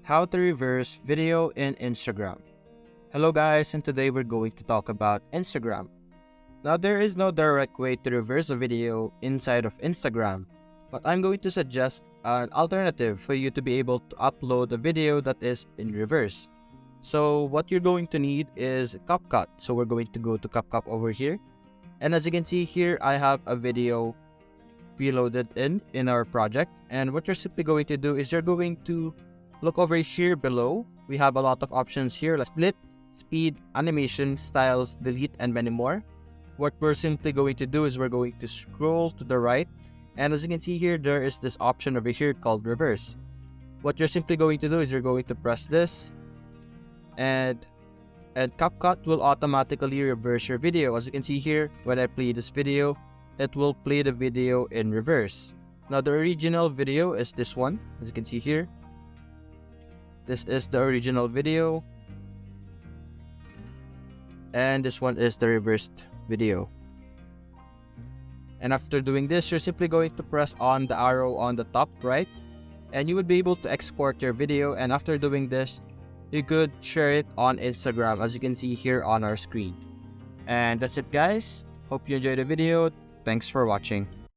How to reverse video in Instagram. Hello guys, and today we're going to talk about Instagram. Now there is no direct way to reverse a video inside of Instagram, but I'm going to suggest an alternative for you to be able to upload a video that is in reverse. So what you're going to need is CapCut. So we're going to go to CapCut over here. And as you can see here, I have a video preloaded in our project. And what you're simply going to do is you're going to look over here below. We have a lot of options here like split, speed, animation, styles, delete, and many more. What we're simply going to do is we're going to scroll to the right. And as you can see here, there is this option over here called reverse. What you're simply going to do is you're going to press this and CapCut will automatically reverse your video. As you can see here, when I play this video, it will play the video in reverse. Now the original video is this one, as you can see here. This is the original video. And this one is the reversed video. And after doing this, you're simply going to press on the arrow on the top right. And you would be able to export your video. And after doing this, you could share it on Instagram as you can see here on our screen. And that's it guys. Hope you enjoyed the video. Thanks for watching.